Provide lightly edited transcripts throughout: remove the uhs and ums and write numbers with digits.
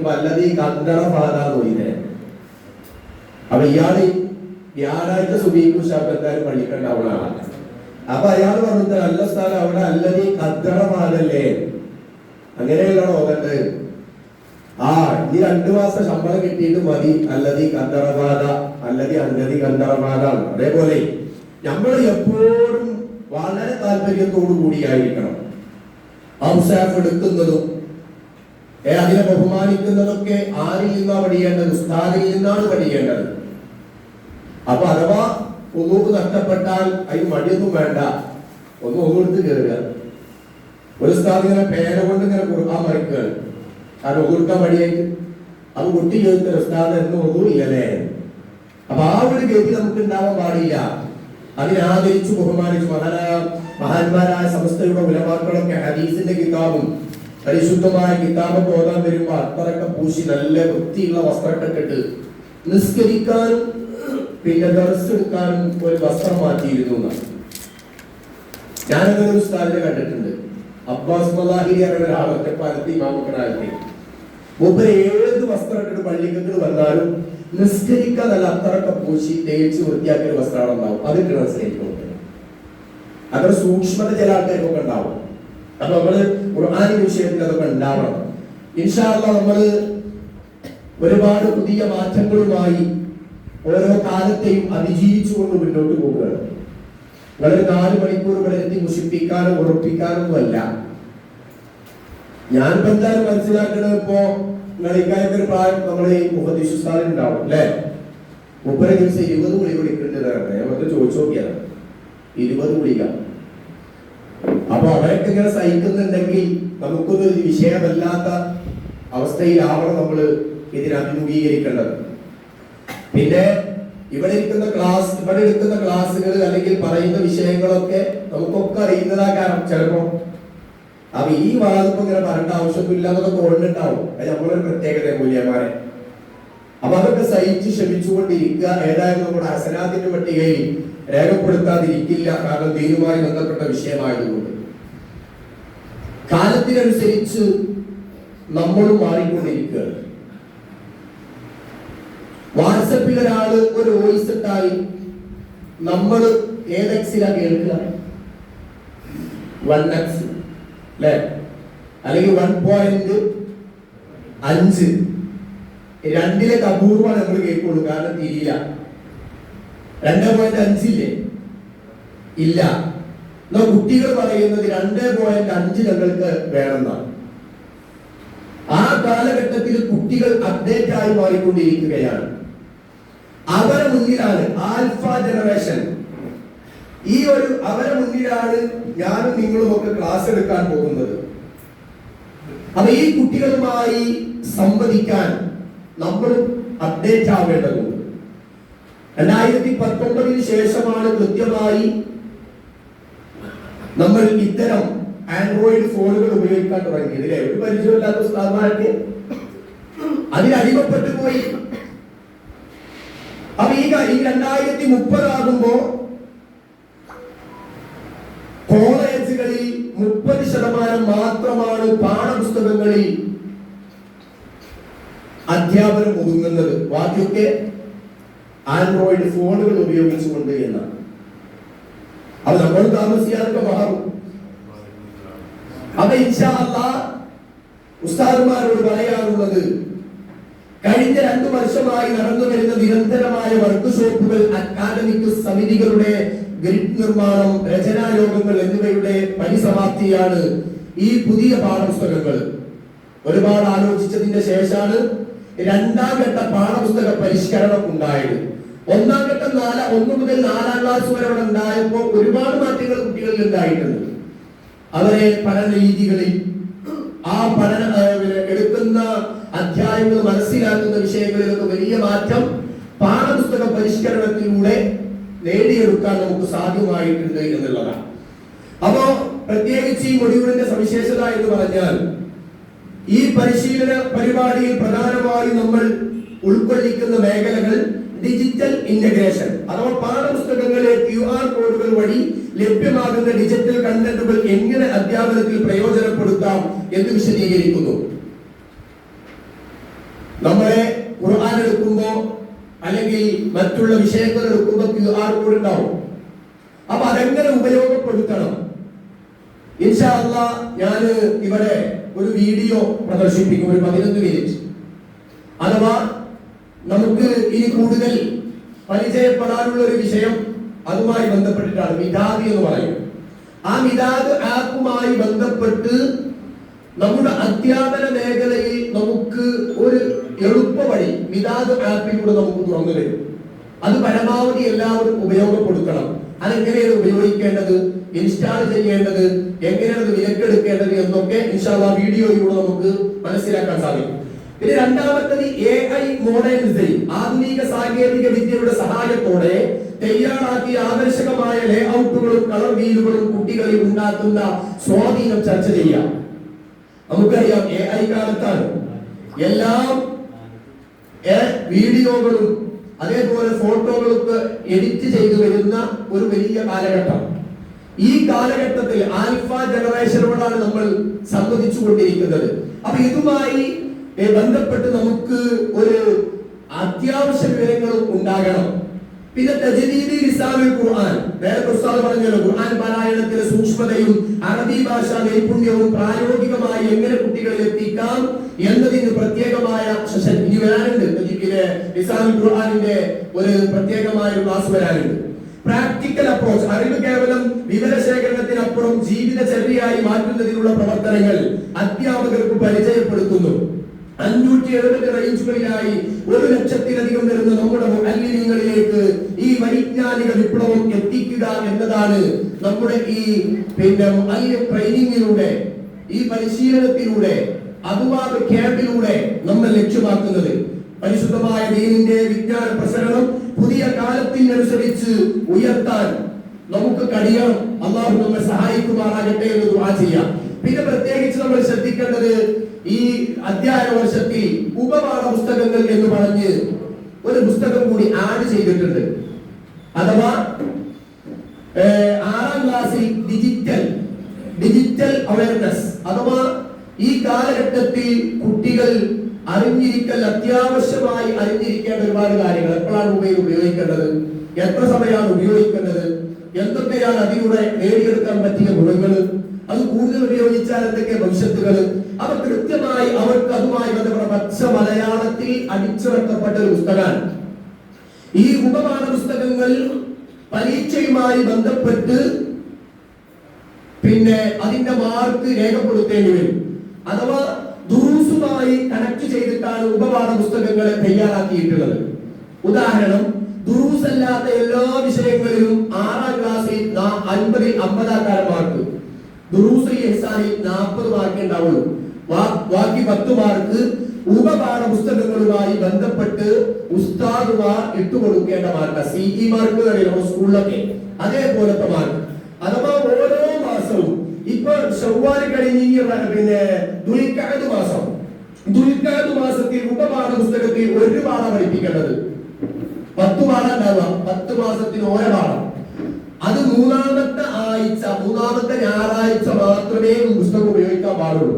വായിക്കുമ്പോ അല്ലതീ Kandara ബാധ തോന്നിനെ. അപ്പൊ ഇയാള് വ്യാഴാഴ്ച സുബീഖ് ഉഷാഖ് എന്തായാലും പള്ളിക്കണ്ടാവുന്ന ആളാണ്. അപ്പൊ അയാൾ പറഞ്ഞത് അല്ല സ്ഥാനം അവിടെ അല്ലതീ കന്തറ ബാധല്ലേ, അങ്ങനെയുള്ള ഓതണ്ട്. ഇനി 2 മാസം ശമ്പളം കിട്ടിയിട്ട് മതി അല്ലതീ കന്തറ ബാധ, അല്ലതീ അല്ലതീ കന്തറ ബാധ. അതേപോലെ നമ്മൾ എപ്പോഴും വളരെ താല്പര്യത്തോടു കൂടിയായിരിക്കണം ഔസാഫ് എടുക്കുന്നതും അതിനെ ബഹുമാനിക്കുന്നതൊക്കെ ആരിൽ നിന്നാണ് പഠിക്കേണ്ടത്? ഉസ്താദിൽ നിന്നാണ് പഠിക്കേണ്ടത്. അപ്പൊ അഥവാ ഒന്നൂക്ക് നഷ്ടപ്പെട്ടാൽ അതിന് മടിയൊന്നും വേണ്ട, ഒന്നെടുത്ത് കയറുക. ഒരു ഉസ്താദ് ഇങ്ങനെ പേന കൊണ്ട് ഇങ്ങനെ കൊടുക്കാൻ മറിക്കുകയാണ്, കാരണം ഒതുക്കാൻ മടിയായിട്ട്. അത് കുട്ടി ചോദിച്ച ഉസ്താദ് എന്ന് ഒന്നും ഇല്ലല്ലേ. അപ്പൊ ആ ഒരു ഗതി നമുക്ക് ഉണ്ടാവാൻ പാടില്ല. അതിനെ ആദരിച്ചു ബഹുമാനിച്ചു മഹാന്മാരായ സമസ്തയുടെ ഉലമാക്കളൊക്കെ ഹദീസിന്റെ കിതാബും പരിശുദ്ധമായ കിതാബൊക്കെ ഓതാൻ വരുമ്പോ അത്തറൊക്കെ പൂശി നല്ല വൃത്തിയുള്ള വസ്ത്രമൊക്കെ ഇട്ടിട്ട് നിസ്കരിക്കാനും പിന്നെ ദർസ് എടുക്കാനും ഒരു വസ്ത്രം മാറ്റിയിരുന്നു. ഞാനങ്ങനെ ഒരു ഉസ്താദിനെ കണ്ടിട്ടുണ്ട്. അബ്ബാസ് മലാഹിരി എന്ന ഒരാൾ ഒറ്റപ്പാലത്ത് ഇമാമക്കനാലത്തെ മൂപ്പര് ഏത് വസ്ത്രം ഇട്ടിട്ട് പള്ളിക്കത്തിൽ വന്നാലും നിസ്കരിക്കാൻ നല്ല അത്തറൊക്കെ പൂശി തേച്ച് വൃത്തിയാക്കിയ ഒരു വസ്ത്രമാണ് ഉണ്ടാവും. അതിട്ട് നിസ്കരിക്കും. അത്ര സൂക്ഷ്മത ചില ആൾക്കാർക്കൊക്കെ ഉണ്ടാവും. അപ്പൊ നമ്മള് ഖുർആനി വിഷയത്തിൽ അതൊക്കെ ഉണ്ടാവണം. ഇൻഷാ അല്ലാഹ് നമ്മള് ഒരുപാട് പുതിയ മാറ്റങ്ങളുമായി ഓരോ കാലത്തെയും അതിജീവിച്ചുകൊണ്ട് മുന്നോട്ട് പോവുകയാണ്. വളരെ 4 മണിക്കൂർ ഇവിടെ എത്തി മുഷിപ്പിക്കാനോ ഉറപ്പിക്കാനൊന്നും അല്ല. ഞാനിപ്പോ എന്തായാലും മനസ്സിലാക്കുന്നത്, ഇപ്പോ നിങ്ങളിക്കായൊക്കെ ഒരു പ്രായം നമ്മളെ ഈ മുഹദ്ദിസ് ഉസ്താദിന് ഉണ്ടാവും അല്ലെ. 30 ദിവസം 20 ഗുളിക കുടിക്കേണ്ടതാണ്. ഞാൻ ചോദിച്ചു നോക്കിയാണ് 20 ഗുളിക. അപ്പൊ അവരൊക്കെ ഇങ്ങനെ സഹിക്കുന്നുണ്ടെങ്കിൽ നമുക്കൊന്നും വിഷയമല്ലാത്ത അവസ്ഥയിലാവണം നമ്മൾ ഇതിനെ അഭിമുഖീകരിക്കേണ്ടത്. പിന്നെ ഇവിടെ എടുക്കുന്ന ക്ലാസ്സുകൾ അല്ലെങ്കിൽ പറയുന്ന വിഷയങ്ങളൊക്കെ നമുക്കൊക്കെ അറിയുന്നതാ. കാരണം ചിലപ്പോ അപ്പൊ ഈ വാദം ഇങ്ങനെ പറയേണ്ട ആവശ്യമില്ല എന്നൊക്കെ തോന്നുന്നുണ്ടാവും. അത് നമ്മളൊരു പ്രത്യേകത മൂല്യന്മാരെ. അപ്പൊ അതൊക്കെ സഹിച്ച് ശ്രമിച്ചുകൊണ്ടിരിക്കുക. ഏതായാലും നമ്മുടെ ഹസനാത്തിന്റെ പട്ടികയിൽ രേഖപ്പെടുത്താതിരിക്കില്ല, കാരണം ദീനുമായി ബന്ധപ്പെട്ട വിഷയമായതുകൊണ്ട്. കാലത്തിനനുസരിച്ച് നമ്മളും മാറിക്കൊണ്ടിരിക്കുകയാണ്. വാട്സപ്പിൽ ഒരാള് ഒരു വോയിസ് ഇട്ടാൽ നമ്മൾ ഏതെക്സിലാ കേൾക്കുക? 1x അല്ലെ, അല്ലെങ്കിൽ 1.5. 2ലേക്ക് അപൂർവമാണ് നമ്മൾ കേൾക്കുള്ളൂ, കാരണം തിരിയില്ല. 2.5 ഇല്ലേ? ഇല്ല. എന്നാ കുട്ടികൾ പറയുന്നത് 2.5 ഞങ്ങൾക്ക് വേണമെന്നാണ്. ആ കാലഘട്ടത്തിൽ കുട്ടികൾ അപ്ഡേറ്റ് ആയി മാറിക്കൊണ്ടിരിക്കുകയാണ്. അവരെ മുന്നിലാണ് ആൽഫ ജനറേഷൻ. അവരെ മുന്നിലാണ് ഞാനും നിങ്ങളും ഒക്കെ ക്ലാസ് എടുക്കാൻ പോകുന്നത്. അപ്പൊ ഈ കുട്ടികളുമായി സംവദിക്കാൻ നമ്മൾ അപ്ഡേറ്റ് ആവേണ്ടതുണ്ട്. 2019 ശേഷമാണ് കൃത്യമായി നമ്മൾ ഇത്തരം ആൻഡ്രോയിഡ് ഫോണുകൾ ഉപയോഗിക്കാൻ തുടങ്ങിയത്. അല്ലെ, ഒരു പരിചയമില്ലാത്ത ഉസ്താദ്മാരൊക്കെ അതിനടിമപ്പെട്ടു പോയി. അപ്പൊ ഈ 2030 ആകുമ്പോ കോളേജുകളിൽ 30% മാത്രമാണ് പാഠപുസ്തകങ്ങളിൽ അധ്യാപനം ഒതുങ്ങുന്നത്. ബാക്കിയൊക്കെ ആൻഡ്രോയിഡ് ഫോണുകൾ ഉപയോഗിച്ചുകൊണ്ട് എന്നാണ്. അത് നമ്മൾ താമസിയാതൊക്കെ മാറും. അപ്പൊ ഇൻഷാ അല്ലാഹ് ഉസ്താദുമാരോട് പറയാറുള്ളത്, കഴിഞ്ഞ 2 വർഷമായി നടന്നു വരുന്ന നിരന്തരമായ വർക്ക്ഷോപ്പുകൾ, അക്കാദമിക് സമിതികളുടെ ഗ്രിഡ് നിർമ്മാണം, രചനായോഗങ്ങൾ എന്നിവയുടെ പരിസമാപ്തിയാണ് ഈ പുതിയ പാഠപുസ്തകങ്ങൾ. ഒരുപാട് ആലോചിച്ചതിന്റെ ശേഷമാണ് 2ാം ഘട്ട പാഠപുസ്തക പരിഷ്കരണം ഉണ്ടായത്. 1ാം ഘട്ടം 1 മുതൽ 4ാം ക്ലാസ് വരെ അവിടെ ഉണ്ടായപ്പോൾ ഒരുപാട് മാറ്റങ്ങൾ കുട്ടികളിൽ ഉണ്ടായിട്ടുണ്ട്. അവരെ പഠന രീതികളിൽ, ആ പഠന എടുക്കുന്ന അധ്യായങ്ങൾ മനസ്സിലാക്കുന്ന വിഷയങ്ങളിലൊക്കെ വലിയ മാറ്റം പാഠപുസ്തക പരിഷ്കരണത്തിലൂടെ നേടിയെടുക്കാൻ നമുക്ക് സാധ്യമായിട്ടുണ്ട് എന്നുള്ളതാണ്. അപ്പോ പ്രത്യേകിച്ച് ഈ മൊഡ്യൂളിന്റെ സവിശേഷത എന്ന് പറഞ്ഞാൽ, ഈ പരിശീലന പരിപാടിയിൽ പ്രധാനമായും നമ്മൾ ഉൾക്കൊള്ളിക്കുന്ന മേഖലകൾ ഡിജിറ്റൽ ഇന്റഗ്രേഷൻ, അഥവാ പാഠപുസ്തകങ്ങളിലെ QR കോഡുകൾ വഴി ലഭ്യമാകുന്ന ഡിജിറ്റൽ കണ്ടന്റുകൾ എങ്ങനെ അധ്യാപനത്തിൽ പ്രയോജനപ്പെടുത്താം എന്ന് വിശദീകരിക്കുന്നു. നമ്മളെ ഖുർആൻ എടുക്കുമ്പോ അല്ലെങ്കിൽ മറ്റുള്ള വിഷയങ്ങൾ എടുക്കുമ്പോ QR കോഡ് ഉണ്ടാവും. അപ്പൊ അതെങ്ങനെ ഉപയോഗപ്പെടുത്തണം? ഇൻഷാ അല്ലാഹ് ഞാൻ ഇവിടെ ഒരു വീഡിയോ പ്രദർശിപ്പിക്കും, ഒരു 11 മിനിറ്റ്. അഥവാ നമുക്ക് ഇനി കൂടുതൽ പരിചയപ്പെടാനുള്ള ഒരു വിഷയം അതുമായി ബന്ധപ്പെട്ടിട്ടാണ്. മിദാദ് എന്ന് പറയും. ആ മിദാദ് ആപ്പുമായി ബന്ധപ്പെട്ട് നമ്മുടെ അധ്യാപന മേഖലയിൽ നമുക്ക് ഒരു എളുപ്പ വഴി മിദാദ് ആപ്പിലൂടെ നമുക്ക് തുറന്നു തരും. അത് പരമാവധി എല്ലാവരും ഉപയോഗപ്പെടുത്തണം. അതെങ്ങനെയാണ് ഉപയോഗിക്കേണ്ടത്, ഇൻസ്റ്റാൾ ചെയ്യേണ്ടത്, എങ്ങനെയാണ് വിലക്കെടുക്കേണ്ടത് എന്നൊക്കെ ഇൻഷാ അല്ലാഹ് വീഡിയോയിലൂടെ നമുക്ക് മനസ്സിലാക്കാൻ സാധിക്കും. പിന്നെ രണ്ടാമത്തത് AI മോഡേൺ ഡിസൈൻ, ആധുനിക സാങ്കേതിക വിദ്യയുടെ സഹായത്തോടെ തയ്യാറാക്കിയ ആകർഷകമായ ലേഔട്ടുകളും കളർ വീലുകളും കുട്ടികളിൽ ഉണ്ടാക്കുന്ന സ്വാധീനം ചർച്ച ചെയ്യാം. നമുക്കറിയാം AI കാലത്താണ് എല്ലാം വീഡിയോകളും അതേപോലെ ഫോട്ടോകളൊക്കെ എഡിറ്റ് ചെയ്തു വരുന്ന ഒരു വലിയ കാലഘട്ടം. ഈ കാലഘട്ടത്തിൽ ആൽഫ ജനറേഷനോടാണ് നമ്മൾ സംവദിച്ചു കൊണ്ടിരിക്കുന്നത്. അപ്പൊ ഇതുമായി ബന്ധപ്പെട്ട് നമുക്ക് ഒരു അത്യാവശ്യ വിവരങ്ങളും ഉണ്ടാകണം. പിന്നെ തജ്വീദ് ലിസാനുൽ ഖുർആൻ, നേരത്തെ ഉസ്താദ് പറഞ്ഞല്ലോ, ഖുർആൻ പാരായണത്തിലെ സൂക്ഷ്മതയും അറബി ഭാഷാ നൈപുണ്യവും പ്രായോഗികമായി എങ്ങനെ കുട്ടികളിൽ എത്തിക്കാം എന്നതിന് പ്രത്യേകമായ സെഷൻ ഇനി വരാനുണ്ട്. ലിസാനുൽ ഖുർആനിന്റെ ഒരു പ്രത്യേകമായ ഒരു ക്ലാസ് വരാനുണ്ട്. പ്രാക്ടിക്കൽ അപ്രോച്ച്, അറിവ് കേവലം വിവരശേഖരണത്തിനപ്പുറം ജീവിതചര്യയായി മാറ്റുന്നതിനുള്ള പ്രവർത്തനങ്ങൾ അധ്യാപകർക്ക് പരിചയപ്പെടുത്തുന്നു. 570 റേഞ്ചുകളിലായി 1,00,000-ലധികം വരുന്ന നമ്മുടെ മുഅല്ലിമീങ്ങളിലേക്ക് ഈ വൈജ്ഞാനിക വിപ്ലവം എത്തിക്കുക എന്നതാണ് നമ്മുടെ ഈ മുഅല്ലിം ട്രെയിനിങ്ങിലൂടെ, ഈ പരിശീലനത്തിലൂടെ, അതുവാദ ക്യാമ്പിലൂടെ നമ്മൾ ലക്ഷ്യമാക്കുന്നത്. പരിശുദ്ധമായ ദീനിന്റെ വിജ്ഞാന പ്രസരണം പുതിയ കാലത്തിനനുസരിച്ച് ഉയർത്താൻ നമുക്ക് കഴിയണം. അല്ലാഹു നമ്മെ സഹായിക്കുമാറാകട്ടെ എന്ന് ദുആ ചെയ്യാം. പിന്നെ പ്രത്യേകിച്ച് നമ്മൾ ശ്രദ്ധിക്കേണ്ടത്, ഈ അധ്യയന വർഷത്തിൽ ഉപപാഠ പുസ്തകങ്ങൾ എന്ന് പറഞ്ഞ് ഒരു പുസ്തകം കൂടി ആഡ് ചെയ്തിട്ടുണ്ട്. അഥവാ 6ാം ക്ലാസ്സിൽ ഡിജിറ്റൽ അവയർനെസ്, അഥവാ ഈ കാലഘട്ടത്തിൽ കുട്ടികൾ അത്യാവശ്യമായി അറിഞ്ഞിരിക്കേണ്ട ഒരുപാട് കാര്യങ്ങൾ. എപ്പോഴാണ് മൊബൈൽ ഉപയോഗിക്കേണ്ടത്, എത്ര സമയമാണ് ഉപയോഗിക്കേണ്ടത്, എന്തൊക്കെയാണ് അതിലൂടെ നേടിയെടുക്കാൻ പറ്റിയ ഗുണങ്ങൾ, അത് കൂടുതൽ ഉപയോഗിച്ചാൽ എന്തൊക്കെ ഭവിഷ്യത്തുകൾ, അവ കൃത്യമായി അവർക്ക് അതുമായി ബന്ധപ്പെട്ട പച്ച മലയാളത്തിൽ അടിച്ചുറക്കപ്പെട്ട ഒരു പുസ്തകമാണ്. ഈ ഉപപാഠ പുസ്തകങ്ങൾ പരീക്ഷയുമായി ബന്ധപ്പെട്ട് പിന്നെ അതിന്റെ മാർക്ക് രേഖപ്പെടുത്തേണ്ടി വരും. അഥവാ ദുറൂസുമായി കണക്ട് ചെയ്തിട്ടാണ് ഉപപാഠ പുസ്തകങ്ങളെ തയ്യാറാക്കിയിട്ടുള്ളത്. ഉദാഹരണം, ദുറൂസ് അല്ലാത്ത എല്ലാ വിഷയങ്ങളിലും 6ാം ക്ലാസ്സിൽ 50-ൽ 50 മാർക്ക്, ദുറൂസ് ഇഹ്സാനിൽ 40 മാർക്ക് ഉണ്ടാവുള്ളൂ. ബാക്കി 10 മാർക്ക് ഉപപാഠ പുസ്തകങ്ങളുമായി ബന്ധപ്പെട്ട് ഉസ്താദുമാർ ഇട്ടുകൊടുക്കേണ്ട മാർക്ക്, CE മാർക്ക് നമ്മുടെ സ്കൂളിലൊക്കെ അതേപോലത്തെ മാർക്ക്. അഥവാ ഓരോ മാസവും ഇപ്പൊ ശവ്വാൽ കഴിഞ്ഞ് ദുൽഖഅദ് മാസത്തിൽ ഉപപാഠ പുസ്തകത്തിൽ ഒരു പാഠം പഠിപ്പിക്കേണ്ടത് 10 പാഠം ഉണ്ടാവുക. 10 മാസത്തിന് ഓരോ പാഠം. അത് മൂന്നാമത്തെ ഞായറാഴ്ച മാത്രമേ പുസ്തകം ഉപയോഗിക്കാൻ പാടുള്ളൂ.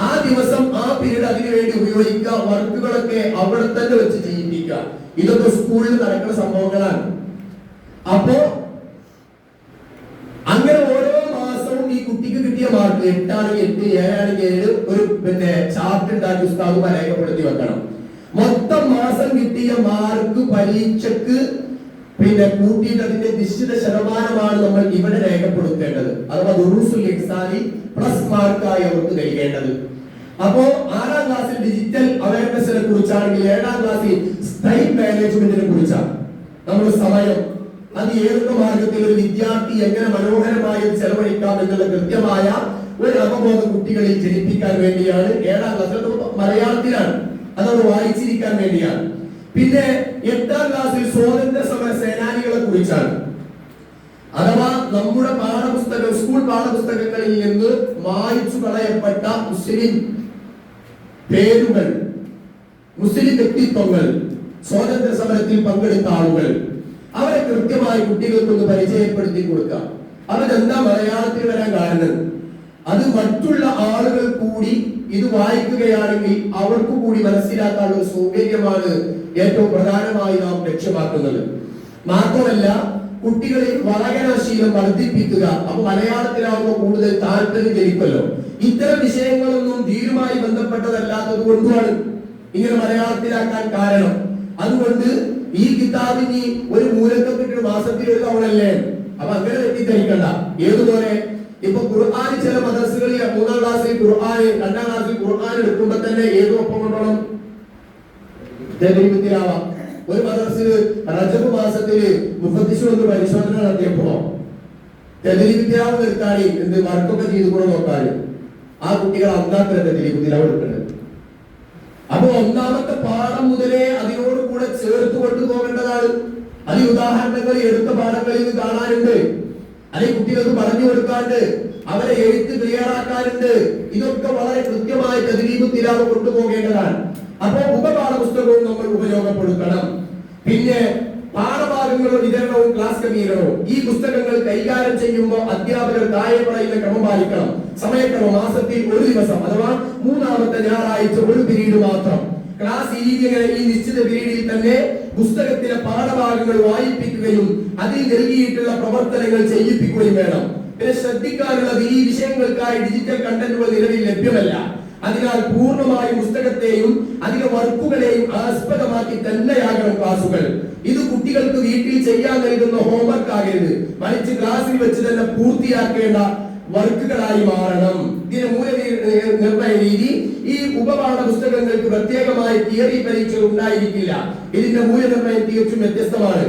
ആ ദിവസം ആ പീരീഡ് അതിനുവേണ്ടി ഉപയോഗിക്കുക. വർക്കുകളൊക്കെ അവിടെ തന്നെ വെച്ച് ചെയ്യിപ്പിക്കുക. ഇതൊക്കെ സ്കൂളിൽ നടക്കുന്ന സംഭവങ്ങളാണ്. അപ്പോ അങ്ങനെ ഓരോ മാസവും ഈ കുട്ടിക്ക് കിട്ടിയ മാർക്ക് 8 ആണെങ്കിൽ 8, 7 ആണെങ്കിൽ 7 ഒരു ചാർട്ട് ഉണ്ടാക്കി ഉസ്താദുമാർ രേഖപ്പെടുത്തി വെക്കണം. മൊത്തം മാസം കിട്ടിയ മാർക്ക് പരീക്ഷക്ക് കൂട്ടിയിട്ട് അതിന്റെ നിശ്ചിത ശതമാനമാണ് നമ്മൾ ഇവിടെ രേഖപ്പെടുത്തേണ്ടത്. അഥവാ ദുറൂസുൽ ഇഹ്സാനിൽ പ്ലസ് മാർക്കായി അവർക്ക് നൽകേണ്ടത്. അപ്പോ 6ാം ക്ലാസ്സിൽ ഡിജിറ്റൽ അവയർനെസിനെ കുറിച്ചാണെങ്കിൽ 7ാം ക്ലാസ്സിൽ ടൈം മാനേജ്മെന്റിനെ കുറിച്ചാണ്. നമ്മുടെ സമയം അത് ഏതൊക്കെ മാർഗത്തിൽ ഒരു വിദ്യാർത്ഥി എങ്ങനെ മനോഹരമായി ചെലവഴിക്കാം എന്നുള്ള കൃത്യമായ ഒരു അവബോധം കുട്ടികളിൽ ജനിപ്പിക്കാൻ വേണ്ടിയാണ് 7ാം ക്ലാസ്സിൽ. മലയാളത്തിലാണ്, അതോട് വായിച്ചിരിക്കാൻ വേണ്ടിയാണ്. പിന്നെ 8ാം ക്ലാസ്സിൽ സ്വാതന്ത്ര്യ സമര സേനാനികളെ കുറിച്ചാണ്. അഥവാ നമ്മുടെ പാഠപുസ്തകം, സ്കൂൾ പാഠപുസ്തകങ്ങളിൽ നിന്ന് മായ്ച്ചു കളയപ്പെട്ട മുസ്ലിം പേരുകൾ, മുസ്ലിം വ്യക്തിത്വങ്ങൾ, സ്വാതന്ത്ര്യ സമരത്തിൽ പങ്കെടുത്ത ആളുകൾ, അവരെ കൃത്യമായി കുട്ടികൾക്കൊന്ന് പരിചയപ്പെടുത്തി കൊടുക്കാം. അവരെന്താ മലയാളത്തിൽ വരാൻ കാരണം, അത് മറ്റുള്ള ആളുകൾ കൂടി ഇത് വായിക്കുകയാണെങ്കിൽ അവർക്ക് കൂടി മനസ്സിലാക്കാനുള്ള സൗകര്യമാണ് ഏറ്റവും പ്രധാനമായി നാം ലക്ഷ്യമാക്കുന്നത്. മാത്രമല്ല കുട്ടികളിൽ വായനാശീലം വർദ്ധിപ്പിക്കുക. അപ്പൊ മലയാളത്തിലാവുമ്പോൾ കൂടുതൽ താല്പര്യം ജനിക്കുമല്ലോ. ഇത്തരം വിഷയങ്ങളൊന്നും ധീരുമായി ബന്ധപ്പെട്ടതല്ലാത്തത് കൊണ്ടുമാണ് ഇങ്ങനെ മലയാളത്തിലാക്കാൻ കാരണം. അതുകൊണ്ട് ഈ കിതാബിന് ഒരു മൂലക്കപ്പെട്ട് മാസത്തിൽ ഒരു തവണല്ലേ. അപ്പൊ അങ്ങനെ തെറ്റിദ്ധരിക്കണ്ട. ഏതുപോലെ ഇപ്പൊ ഖുർആൻ ചില മദ്രസകളിൽ 3ാം ക്ലാസ്സിൽ ഖുർആൻ 2ാം ക്ലാസ്സിൽ ഖുർആൻ എടുക്കുമ്പോ തന്നെ ഏത് ഒപ്പം കൊണ്ടോണം തെളിവിത്തിലാവാം. ഒരു മദ്രസയില് റജബ് മാസത്തില് മുഫദ്ദിസ് വന്ന് പരിശോധന നടത്തിയപ്പോ തെളിവിത്തിലാവ് നിർത്താനും എന്ത് വർക്കൊക്കെ ചെയ്ത് കൂടെ നോക്കാനും ആ കുട്ടികൾ അന്നാത്ര തെളിവിത്തിലാവ് എടുക്കുന്നത്. അപ്പൊ ഒന്നാമത്തെ പാഠം മുതലേ അതിനോട് കൂടെ ചേർത്ത് കൊണ്ടുപോകേണ്ടതാണ്. അതിൽ ഉദാഹരണങ്ങൾ എടുത്ത പാഠങ്ങളിൽ നിന്ന് കാണാനുണ്ട്. അല്ലെങ്കിൽ കുട്ടികൾക്ക് പറഞ്ഞു കൊടുക്കാണ്ട് അവരെ എഴുത്ത് ക്ലിയറാക്കാനുണ്ട്. ഇതൊക്കെ വളരെ കൃത്യമായി തദ്രീബ് തിലാവ് കൊണ്ടുപോകേണ്ടതാണ്. അപ്പോൾ ഉപപാഠ പുസ്തകവും നമ്മൾ ഉപയോഗപ്പെടുത്തണം. പിന്നെ പാഠഭാഗങ്ങളുടെ വിതരണവും ക്ലാസ് ക്രമീകരണവും. ഈ പുസ്തകങ്ങൾ കൈകാര്യം ചെയ്യുമ്പോൾ അധ്യാപകർ താഴെ പറയുന്ന ക്രമം പാലിക്കണം. സമയക്രമം മാസത്തിൽ ഒരു ദിവസം അഥവാ 3ാമത്തെ ഞായറാഴ്ച ഒരു പീരീഡ് മാത്രം. ക്ലാസ് ഈ നിശ്ചിത പീരീഡിൽ തന്നെ പുസ്തകത്തിലെ പാഠഭാഗങ്ങൾ വായിപ്പിക്കുകയും അതിൽ നൽകിയിട്ടുള്ള പ്രവർത്തനങ്ങൾ ചെയ്യിപ്പിക്കുകയും വേണം. പിന്നെ ശ്രദ്ധിക്കാനുള്ളത് ഈ വിഷയങ്ങൾക്കായി ഡിജിറ്റൽ കണ്ടന്റുകൾ നിലവിൽ ലഭ്യമല്ല. അതിനാൽ പൂർണ്ണമായും പുസ്തകത്തെയും അതിലെ വർക്കുകളെയും ആസ്പദമാക്കി തന്നെയാകണം ക്ലാസുകൾ. ഇത് കുട്ടികൾക്ക് വീട്ടിൽ ചെയ്യാൻ നൽകുന്ന ഹോംവർക്ക് ആകരുത്, മറിച്ച് ക്ലാസ്സിൽ വെച്ച് തന്നെ പൂർത്തിയാക്കേണ്ട വർക്കുകളായി മാറണം. ഇതിന്റെ മൂല്യനിർണ്ണയ രീതി ഈ ഉപപാഠ പുസ്തകങ്ങൾക്ക് പ്രത്യേകമായി തിയറി പരീക്ഷകൾ ഉണ്ടായിരിക്കില്ല. ഇതിന്റെ മൂല്യനിർണ്ണയം തികച്ചും വ്യത്യസ്തമാണ്.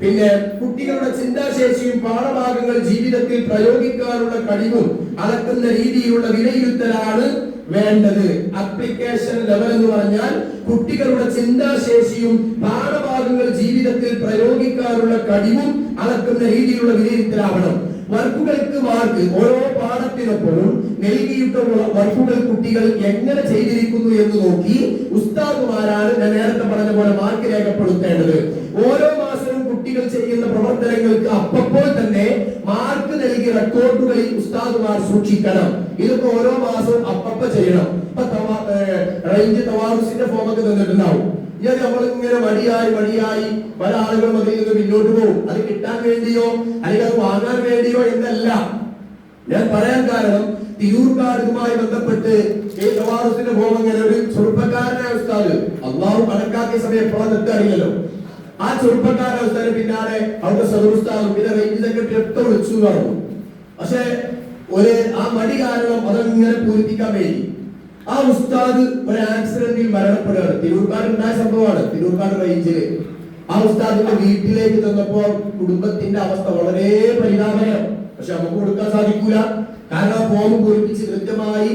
പിന്നെ കുട്ടികളുടെ ചിന്താശേഷിയും പാഠഭാഗങ്ങൾ ജീവിതത്തിൽ പ്രയോഗിക്കാനുള്ള കഴിവും അളക്കുന്ന രീതിയിലുള്ള വിലയിരുത്തലാണ് വേണ്ടത്. അപ്ലിക്കേഷൻ ലെവൽ എന്ന് പറഞ്ഞാൽ കുട്ടികളുടെ ചിന്താശേഷിയും പാഠഭാഗങ്ങൾ ജീവിതത്തിൽ പ്രയോഗിക്കാനുള്ള കഴിവും അളക്കുന്ന രീതിയിലുള്ള വിലയിരുത്തലാവണം. വർക്കുകൾക്ക് മാർക്ക് ഓരോ പാഠത്തിനൊപ്പവും നൽകിയിട്ടുള്ള വർക്കുകൾ കുട്ടികൾ എങ്ങനെ ചെയ്തിരിക്കുന്നു എന്ന് നോക്കി ഉസ്താദുമാരാണ് ഞാൻ നേരത്തെ പറഞ്ഞ പോലെ മാർക്ക് രേഖപ്പെടുത്തേണ്ടത്. ഓരോ മാസവും കുട്ടികൾ ചെയ്യുന്ന പ്രവർത്തനങ്ങൾക്ക് അപ്പോൾ തന്നെ മാർക്ക് നൽകി റെക്കോർഡുകളിൽ ഉസ്താദുമാർ സൂക്ഷിക്കണം. ഇതൊക്കെ ഓരോ മാസവും അപ്പപ്പ ചെയ്യണം. റേഞ്ച് തവാറുസിന്റെ ഫോമൊക്കെ തന്നിട്ടുണ്ടാവും. ഇനി നമ്മൾ ഇങ്ങനെ മടിയായി പല ആളുകളും അതിൽ നിന്ന് പിന്നോട്ട് പോകും. അത് കിട്ടാൻ വേണ്ടിയോ അല്ലെങ്കിൽ അത് വാങ്ങാൻ വേണ്ടിയോ എന്നല്ല ഞാൻ പറയാൻ കാരണം. തിരൂർക്കാടുമായി ബന്ധപ്പെട്ട് ഈ തവാറുസിന്റെ ഫോം ഇങ്ങനെ ഒരു ചെറുപ്പക്കാരനായ ഉസ്താദ് അള്ളാഹു കണക്കാക്കിയ സമയം എപ്പോഴാണ് നിർത്തി അറിയില്ലല്ലോ. ആ ചെറുപ്പക്കാരൻ ഉസ്താദിന് പിന്നാലെ അവിടുത്തെ സദുസ്താദും പിന്നെ റേഞ്ച് സെക്രട്ടറി ഒക്കെ വിളിച്ചു പറഞ്ഞു. പക്ഷെ ആ മടി കാരണം അതങ്ങനെ പൂരിപ്പിക്കാൻ വേണ്ടി ആ ഉസ്താദ് ഒരു ആക്സിഡന്റിൽ മരണപ്പെടുകയാണ്. തിരൂർക്കാട് ഉണ്ടായ സംഭവമാണ്. തിരൂർക്കാട് റേഞ്ചില് ആ ഉസ്താദിന്റെ വീട്ടിലേക്ക് ചെന്നപ്പോ കുടുംബത്തിന്റെ അവസ്ഥ വളരെ പരിതാപകരം. പക്ഷെ നമുക്ക് കൊടുക്കാൻ സാധിക്കൂല. കാരണം ആ ഫോം പൂരിപ്പിച്ച് കൃത്യമായി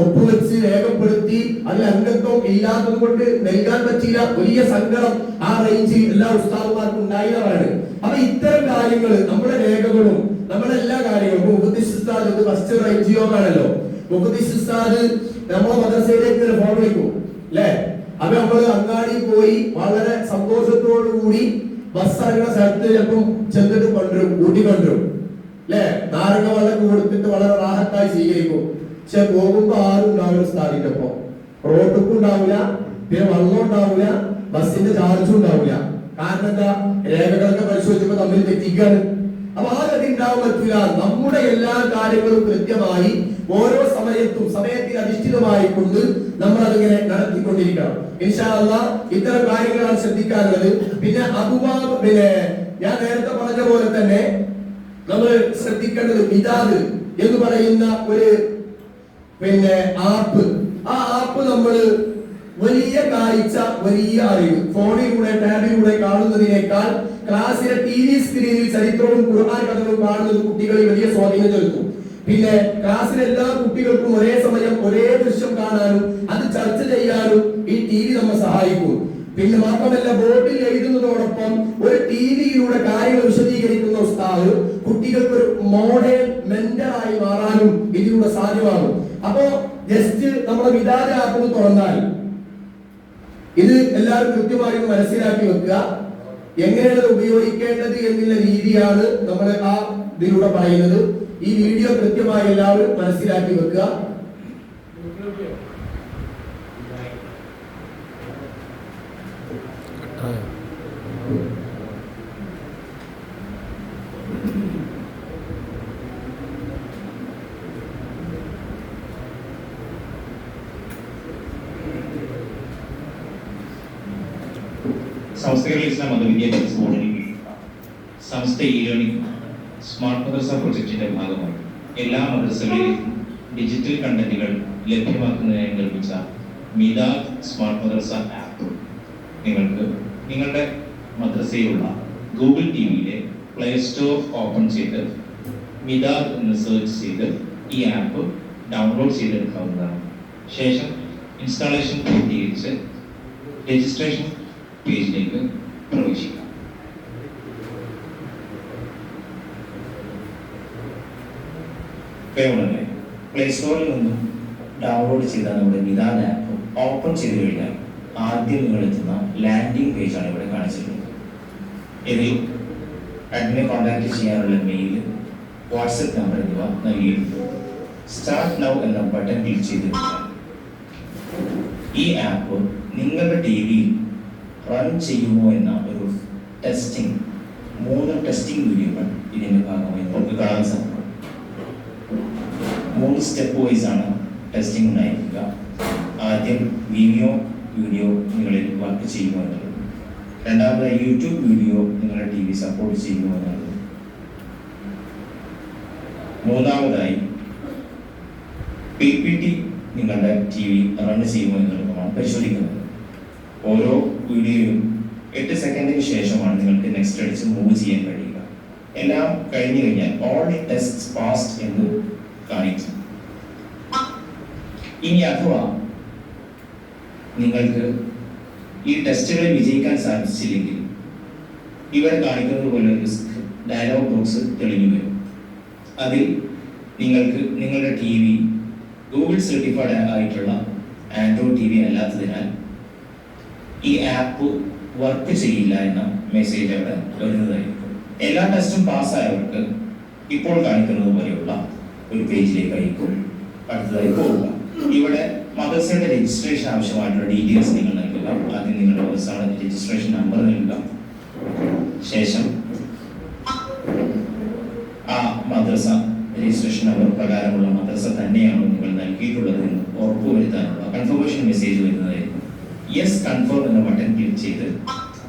ഒപ്പുവെച്ച് രേഖപ്പെടുത്തി അതിൽ അംഗത്വം ഇല്ലാത്തത് കൊണ്ട് നൽകാൻ പറ്റില്ല. വലിയ സങ്കടം ആ റേഞ്ചിൽ എല്ലാ ഉസ്താദുമാർക്കും ഉണ്ടായതാണ്. അപ്പൊ ഇത്തരം കാര്യങ്ങൾ നമ്മുടെ രേഖകളും നമ്മുടെ എല്ലാ കാര്യങ്ങളും മുഖദ്ദിസ്താദ് ഫസ്റ്റ് റേഞ്ച് യോഗമാണല്ലോ. മുഖദ്ദിസ്താദ് നമ്മളെ മദ്രസയിലേക്ക് ഫോൺ വിളിക്കും അല്ലെ. അപ്പൊ നമ്മള് അങ്ങാടി പോയി വളരെ സന്തോഷത്തോടു കൂടി ബസ് ഇറങ്ങുന്ന സ്ഥലത്ത് ചിലപ്പം ചെന്നിട്ട് കൊണ്ടുവരും, കൂട്ടിക്കൊണ്ടുവരും അല്ലെ. നാരങ്ങ വെള്ളം കൊടുത്തിട്ട് വളരെ റാഹത്തായി സ്വീകരിക്കും. പക്ഷെ പോകുമ്പോ ആരും ഉണ്ടാവില്ല. സ്ഥാപിക്കപ്പോ റോഡുക്കും ഉണ്ടാവില്ല, പിന്നെ വെള്ളം ഉണ്ടാവില്ല, ബസിന്റെ ചാർജും ഉണ്ടാവില്ല. കാരണം എന്താ? രേഖകളൊക്കെ പരിശോധിച്ചപ്പോ തമ്മിൽ തെറ്റിക്കാണ്. അപ്പൊ ആ ഗതി ഉണ്ടാവാൻ പറ്റില്ല. നമ്മുടെ എല്ലാ കാര്യങ്ങളും കൃത്യമായി ഓരോ സമയത്തിൽ അധിഷ്ഠിതമായി കൊണ്ട് നമ്മൾ അതിങ്ങനെ നടത്തിക്കൊണ്ടിരിക്കണം. ഇൻഷാ അല്ലാഹ് ഇത്തരം കാര്യങ്ങളാണ് ശ്രദ്ധിക്കാനുള്ളത്. പിന്നെ പിന്നെ ഞാൻ നേരത്തെ പറഞ്ഞ പോലെ തന്നെ നമ്മൾ ശ്രദ്ധിക്കേണ്ടത് മിദാദ് എന്ന് പറയുന്ന ഒരു ആപ്പ്. ആ ആപ്പ് നമ്മൾ വലിയ കാഴ്ച, വലിയ അറിവ് ഫോണിലൂടെ ടാബിലൂടെ കാണുന്നതിനേക്കാൾ ക്ലാസ്സിലെ TV സ്ക്രീനിൽ ചരിത്രവും ഖുർആൻ കഥകളും കാണുന്നത് കുട്ടികളിൽ വലിയ സ്വാധീനം ചെലുത്തും. പിന്നെ ക്ലാസ്സിലെ എല്ലാ കുട്ടികൾക്കും ഒരേ സമയം ഒരേ ദൃശ്യം കാണാനും അത് ചർച്ച ചെയ്യാനും ഈ TV നമ്മെ സഹായിക്കും. പിന്നെ മാത്രമല്ല ബോർഡിൽ എഴുതുന്നതോടൊപ്പം ഒരു TVയിലൂടെ കാര്യങ്ങൾ വിശദീകരിക്കുന്ന ഉസ്താദ് കുട്ടികൾക്ക് ഒരു മോഡേൺ മെന്ററായി മാറാനും ഇതിലൂടെ സാധ്യമാകും. അപ്പോ ജസ്റ്റ് നമ്മളെ വിദാദ ആപ്പ് തുറന്നാൽ ഇത് എല്ലാവരും കൃത്യമായി മനസ്സിലാക്കി വെക്കുക. എങ്ങനെയാണ് ഉപയോഗിക്കേണ്ടത് എന്നുള്ള രീതിയാണ് നമ്മൾ ആ ഇതിലൂടെ പറയുന്നത്. ഈ വീഡിയോ കൃത്യമായി എല്ലാവരും മനസ്സിലാക്കി വെക്കുക. സംസ്ഥകൾ ഇസ്ലാം മതവിദ്യാഭ്യാസ ബോർഡിന് സംസ്ഥ ഇ ലേണിംഗ് സ്മാർട്ട് മദ്രസ പ്രൊജക്ടിന്റെ ഭാഗമായി എല്ലാ മദ്രസകളിലും ഡിജിറ്റൽ കണ്ടന്റുകൾ ലഭ്യമാക്കുന്നതിനായി നിർമ്മിച്ച മിദാദ് സ്മാർട്ട് മദ്രസ ആപ്പ് നിങ്ങൾക്ക് നിങ്ങളുടെ മദ്രസയിലുള്ള ഗൂഗിൾ ടിവിയിലെ പ്ലേ സ്റ്റോർ ഓപ്പൺ ചെയ്ത് മിദാദ് എന്ന് സെർച്ച് ചെയ്ത് ഈ ആപ്പ് ഡൗൺലോഡ് ചെയ്തെടുക്കാവുന്നതാണ്. ശേഷം ഇൻസ്റ്റാളേഷൻ പൂർത്തീകരിച്ച് രജിസ്ട്രേഷൻ പേജിലേക്ക് പ്രവേശിക്കാം. പ്ലേ സ്റ്റോറിൽ നിന്നും ഡൗൺലോഡ് ചെയ്ത നമ്മുടെ മിദാദ് ആപ്പ് ഓപ്പൺ ചെയ്ത് കഴിഞ്ഞാൽ ആദ്യം നിങ്ങൾ എത്തുന്ന ലാൻഡിംഗ് പേജാണ് ഇവിടെ കാണിച്ചിട്ടുള്ളത്. ഇതിൽ അഡ്മിനെ കോൺടാക്ട് ചെയ്യാനുള്ള മെയിൽ, വാട്സപ്പ് നമ്പർ എന്നിവ നൽകിയിട്ടുണ്ട്. സ്റ്റാർട്ട് നൗ എന്ന ബട്ടൺ ക്ലിക്ക് ചെയ്ത് ഈ ആപ്പ് നിങ്ങളുടെ ടി വിയിൽ റൺ ചെയ്യുമോ എന്ന ഒരു ടെസ്റ്റിംഗ് 3 ടെസ്റ്റിംഗ് വീഡിയോകൾ ഇതിന്റെ ഭാഗമായി നമുക്ക് കാണാൻ സാധിക്കും. 3 സ്റ്റെപ്പ് വൈസ് ആണ് ടെസ്റ്റിംഗ് ഉണ്ടായിരിക്കുക. ആദ്യം വീഡിയോ നിങ്ങളിൽ വർക്ക് ചെയ്യുമോ എന്നുള്ളത്, രണ്ടാമതായി യൂട്യൂബ് വീഡിയോ നിങ്ങളുടെ ടി വി സപ്പോർട്ട് ചെയ്യുമോ എന്നുള്ളത്, മൂന്നാമതായി PPT നിങ്ങളുടെ ടി വി റൺ ചെയ്യുമോ എന്നുള്ളതാണ് പരിശോധിക്കുന്നത്. ഓരോ വീഡിയോയും 8 സെക്കൻഡിന് ശേഷമാണ് നിങ്ങൾക്ക് നെക്സ്റ്റ് അടിച്ച് മൂവ് ചെയ്യാൻ കഴിയുക. എല്ലാം കഴിഞ്ഞു കഴിഞ്ഞാൽ ഓൾ ടെസ്റ്റ് പാസ്ഡ് എന്ന് കാണിക്കും. ഇനി അഥവാ നിങ്ങൾക്ക് ഈ ടെസ്റ്റുകളിൽ വിജയിക്കാൻ സാധിച്ചില്ലെങ്കിൽ ഇവിടെ കാണിക്കുന്നത് പോലെ ഒരു ഡയലോഗ് ബോക്സ് തെളിഞ്ഞു വരും. അതിൽ നിങ്ങൾക്ക് നിങ്ങളുടെ ടി വി ഗൂഗിൾ സർട്ടിഫൈഡ് ആയിട്ടുള്ള ആൻഡ്രോയിഡ് ടി വി അല്ലാത്തതിനാൽ ഈ ആപ്പ് വർക്ക് ചെയ്യില്ല എന്ന മെസ്സേജ് അവിടെ വരുന്നതായിരിക്കും. എല്ലാ ടെസ്റ്റും പാസ്സായവർക്ക് ഇപ്പോൾ കാണിക്കുന്നത് പോലെയുള്ള ഒരു പേജിലേക്കായിരിക്കും അടുത്തതായി പോവുക. ഇവിടെ മദ്രസയുടെ രജിസ്ട്രേഷൻ ആവശ്യമായിട്ടുള്ള ഡീറ്റെയിൽസ് നിങ്ങൾ നൽകുക. ആദ്യം നിങ്ങളുടെ മദ്രസയുടെ രജിസ്ട്രേഷൻ നമ്പർ നൽകുക. ശേഷം ആ മദ്രസ രജിസ്ട്രേഷൻ നമ്പർ പ്രകാരമുള്ള മദ്രസ തന്നെയാണോ നിങ്ങൾ നൽകിയിട്ടുള്ളത് എന്ന് ഉറപ്പുവരുത്താനുള്ള കൺഫർമേഷൻ മെസ്സേജ് വരുന്നതായിരിക്കും. യെസ് കൺഫേം എന്ന ബട്ടൺ ക്ലിക്ക് ചെയ്ത്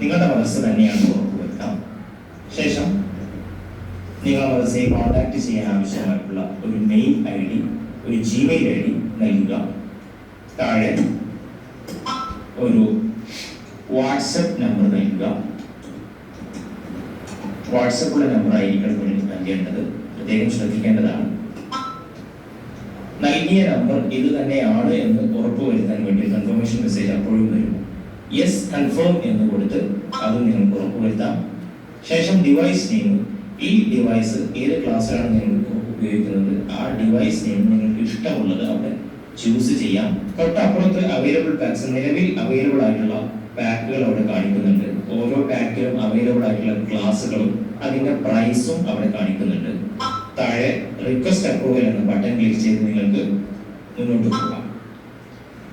നിങ്ങളുടെ മദ്രസ തന്നെയാണെന്ന് ഉറപ്പുവരുത്താം. ശേഷം നിങ്ങൾ മദ്രസയെ കോൺടാക്ട് ചെയ്യാൻ ആവശ്യമായിട്ടുള്ള ഒരു മെയിൽ ID, ഒരു Gmail ID നൽകുക. താഴെ ഒരു വാട്സപ്പ് നമ്പർ നൽകുക. വാട്സപ്പുള്ള നമ്പർ ആയിരിക്കണം നൽകേണ്ടത്, പ്രത്യേകം ശ്രദ്ധിക്കേണ്ടതാണ്. നൽകിയ നമ്പർ ഇത് തന്നെയാണ് എന്ന് ഉറപ്പുവരുത്താൻ വേണ്ടി കൺഫർമേഷൻ മെസ്സേജ് അപ്പോഴും വരും. യെസ് കൺഫേം എന്ന് കൊടുത്ത് അത് നിങ്ങൾക്ക് ഉറപ്പുവരുത്താം. ശേഷം ഡിവൈസ് നെയിം, ഈ ഡിവൈസ് ഏത് ക്ലാസ്സിലാണ് നിങ്ങൾ ഉപയോഗിക്കുന്നത് ആ ഡിവൈസ് നെയിം നിങ്ങൾക്ക് ഇഷ്ടമുള്ളത് അവിടെ ചൂസ് ചെയ്യാം. തൊട്ടപ്പുറത്ത് അവൈലബിൾ പാക്സ്, നിലവിൽ അവൈലബിൾ ആയിട്ടുള്ള പാക്കുകൾ അവിടെ കാണിക്കുന്നുണ്ട്. ഓരോ പാക്കിലും അവൈലബിൾ ആയിട്ടുള്ള ക്ലാസ്സുകളും അതിന്റെ പ്രൈസും അവിടെ കാണിക്കുന്നുണ്ട്. താഴെ റിക്വസ്റ്റ് അപ്രൂവൽ എന്ന ബട്ടൺ ക്ലിക്ക് ചെയ്ത് നിങ്ങൾക്ക് മുന്നോട്ട് പോകാം.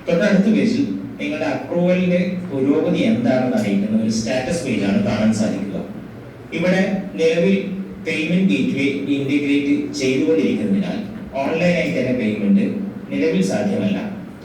തൊട്ടടുത്ത പേജിൽ നിങ്ങളുടെ അപ്രൂവലിന്റെ പുരോഗതി എന്താണെന്ന് അറിയിക്കുന്ന ഒരു സ്റ്റാറ്റസ് പേജാണ് കാണാൻ സാധിക്കുക. ഇവിടെ നിലവിൽ പേയ്മെന്റ് ഗേറ്റ്വേ ഇന്റഗ്രേറ്റ് ചെയ്തുകൊണ്ടിരിക്കുന്നതിനാൽ ഓൺലൈനായി തന്നെ പേയ്മെന്റ് നിലവിൽ സാധ്യമല്ല.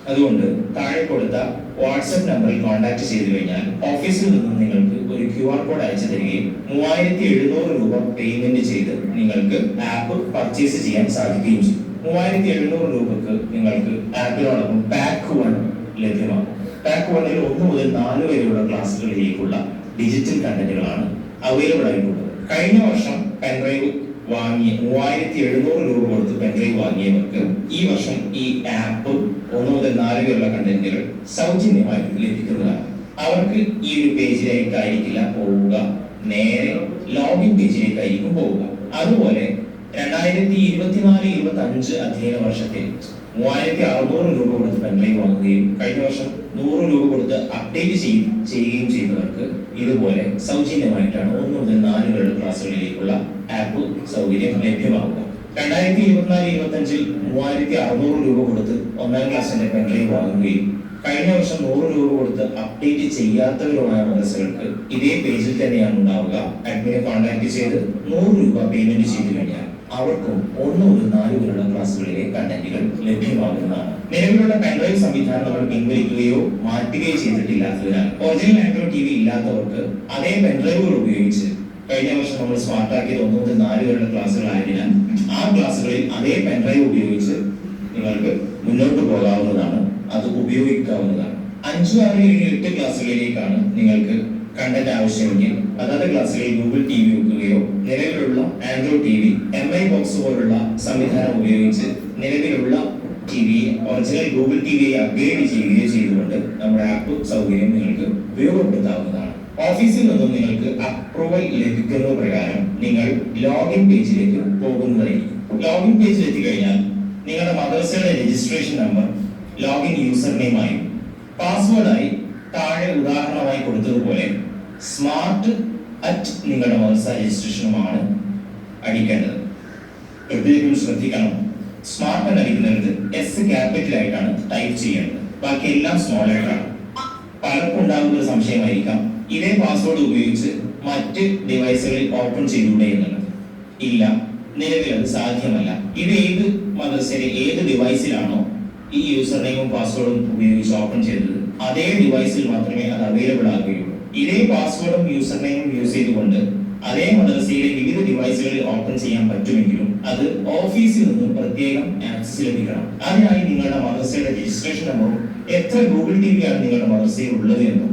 അതുകൊണ്ട് താഴെ കൊടുത്ത വാട്സപ്പ് നമ്പറിൽ കോൺടാക്ട് ചെയ്തു കഴിഞ്ഞാൽ ഓഫീസിൽ നിന്നും നിങ്ങൾക്ക് ഒരു QR കോഡ് അയച്ചു തരികയും 3700 രൂപ പേയ്മെന്റ് ചെയ്ത് നിങ്ങൾക്ക് ആപ്പ് പർച്ചേസ് ചെയ്യാൻ സാധിക്കുകയും ചെയ്യും. 3700 രൂപക്ക് നിങ്ങൾക്ക് ആപ്പിനോടൊപ്പം പാക്ക് 1 ലഭ്യമാകും. പാക്ക് 1ൽ 1 മുതൽ 4 വരെയുള്ള ക്ലാസ്സുകളിലേക്കുള്ള ഡിജിറ്റൽ കണ്ടന്റുകളാണ് അവൈലബിൾ ആയിട്ടുള്ളത്. കഴിഞ്ഞ വർഷം പെൻഡ്രൈവ് വാങ്ങിയ 3700 രൂപ കൊടുത്ത് പെൻഡ്രൈവ് വാങ്ങിയവർക്ക് ഈ വർഷം ഈ ആപ്പ് 1 മുതൽ 4 വരെയുള്ള കണ്ടന്റുകൾ സൗജന്യമായി ലഭിക്കുന്നതാണ്. അവർക്ക് ഈ ഒരു പേജിലേക്കായിരിക്കില്ല പോവുക, നേരെ ലോഗിൻ പേജിലേക്കായിരിക്കും പോവുക. അതുപോലെ 2024-25 അധ്യയന വർഷത്തിൽ 3600 രൂപ കൊടുത്ത് പെൻഡ്രൈവ് വാങ്ങുകയും കഴിഞ്ഞ വർഷം 100 രൂപ കൊടുത്ത് അപ്ഡേറ്റ് ചെയ്യുകയും ചെയ്തവർക്ക് ഇതുപോലെ സൗജന്യമായിട്ടാണ് 1 മുതൽ 4 വരെയുള്ള ക്ലാസ്സുകളിലേക്കുള്ള ആപ്പ് സൗകര്യം ലഭ്യമാകുക. 2024-25 3600 രൂപ കൊടുത്ത് 1ാം ക്ലാസ്സിന്റെ പെൻഡ്രൈവ് വാങ്ങുകയും കഴിഞ്ഞ വർഷം 100 രൂപ കൊടുത്ത് അപ്ഡേറ്റ് ചെയ്യാത്തവരുമായ മദ്രസകൾക്ക് ഇതേ പേജിൽ തന്നെയാണ് ഉണ്ടാവുക. അഡ്മിനെ കോൺടാക്ട് ചെയ്ത് 100 രൂപ പേയ്മെന്റ് ചെയ്തു കഴിഞ്ഞാൽ അവർക്കും 1 മുതൽ 4 വരെയുള്ള ക്ലാസ്സുകളിലെ കണ്ടന്റുകൾ ലഭ്യമാകുന്നതാണ്. നിലവിലുള്ള പെൻഡ്രൈവ് സംവിധാനം നമ്മൾ പിൻവലിക്കുകയോ മാറ്റുകയോ ചെയ്തിട്ടില്ലാത്തതിനാൽ ഒറിജിനൽ ആൻഡ്രോയിഡ് ടി വി ഇല്ലാത്തവർക്ക് അതേ പെൻഡ്രൈവുകൾ ഉപയോഗിച്ച് കഴിഞ്ഞ വർഷം നമ്മൾ സ്മാർട്ടാക്കിയത് 1 മുതൽ 4 വരെയുള്ള ക്ലാസ്സുകളായതിനാൽ ആ ക്ലാസ്സുകളിൽ അതേ പെൻഡ്രൈവ് ഉപയോഗിച്ച് നിങ്ങൾക്ക് മുന്നോട്ട് പോകാവുന്നതാണ്, അത് ഉപയോഗിക്കാവുന്നതാണ്. 5, 6, 7, 8 ക്ലാസ്സുകളിലേക്കാണ് നിങ്ങൾക്ക് കണ്ടന്റ് ആവശ്യമെങ്കിൽ അതാത് ക്ലാസ്സുകളിൽ ഗൂഗിൾ ടി വി വെക്കുകയോ നിലവിലുള്ള android T V MI box പോലുള്ള സംവിധാനം ഉപയോഗിച്ച് നിലവിലുള്ള T V original Google T വിയെ അപ്ഗ്രേഡ് ചെയ്യുകയോ ചെയ്തുകൊണ്ട് നമ്മുടെ ആപ്പ് സൗകര്യം നിങ്ങൾക്ക് ഉപയോഗപ്പെടുത്താവുന്നതാണ്. ഓഫീസിൽ നിന്നും നിങ്ങൾക്ക് അപ്രൂവൽ ലഭിക്കുന്ന പ്രകാരം നിങ്ങൾ ലോഗിൻ പേജിലേക്ക് പോകുന്നതായിരിക്കും. ലോഗിൻ പേജിൽ എത്തിക്കഴിഞ്ഞാൽ നിങ്ങളുടെ മദ്രസയുടെ രജിസ്ട്രേഷൻ നമ്പർ ലോഗിൻ യൂസർ നെയിമായും പാസ്വേഡായി താഴെ ഉദാഹരണമായി കൊടുത്തതുപോലെ സ്മാർട്ട് അറ്റ് നിങ്ങളുടെ മദ്രസ രജിസ്ട്രേഷനുമാണ് അടിക്കേണ്ടത്. പ്രത്യേകം ശ്രദ്ധിക്കണം, സ്മാർട്ട് എന്ന് അടിക്കുന്നിടത്ത് എസ് ക്യാപിറ്റൽ ആയിട്ടാണ് ടൈപ്പ് ചെയ്യേണ്ടത്, ബാക്കി എല്ലാം സ്മോൾ ആയിട്ടാണ്. പലർക്കും ഉണ്ടാകുന്ന ഒരു സംശയമായിരിക്കാം, ഇതേ പാസ്വേഡ് ഉപയോഗിച്ച് മറ്റ് ഡിവൈസുകളിൽ ഓപ്പൺ ചെയ്തുകൂടെ എന്നുള്ളത്. ഇല്ല, നിലവിൽ അത് സാധ്യമല്ല. ഇത് ഏത് മദ്രസയിലെ ഏത് ഡിവൈസിലാണോ ഈ യൂസർ നെയിമും പാസ്വേഡും ഉപയോഗിച്ച് ഓപ്പൺ ചെയ്തത് അതേ ഡിവൈസിൽ മാത്രമേ അത് അവൈലബിൾ ആകുകയുള്ളൂ. ഇതേ പാസ്വേഡും യൂസർ നെയിമും യൂസ് ചെയ്തുകൊണ്ട് അതേ മദ്രസയിലെ വിവിധ ഡിവൈസുകളിൽ ഓപ്പൺ ചെയ്യാൻ പറ്റുമെങ്കിലും അത് ഓഫീസിൽ നിന്നും പ്രത്യേകം ആക്സസ് ലഭിക്കണം. അതിനായി നിങ്ങളുടെ മദ്രസയുടെ രജിസ്ട്രേഷൻ നമ്പറും എത്ര ഗൂഗിൾ ടി വി ആണ് നിങ്ങളുടെ മദ്രസയിൽ ഉള്ളത് എന്നും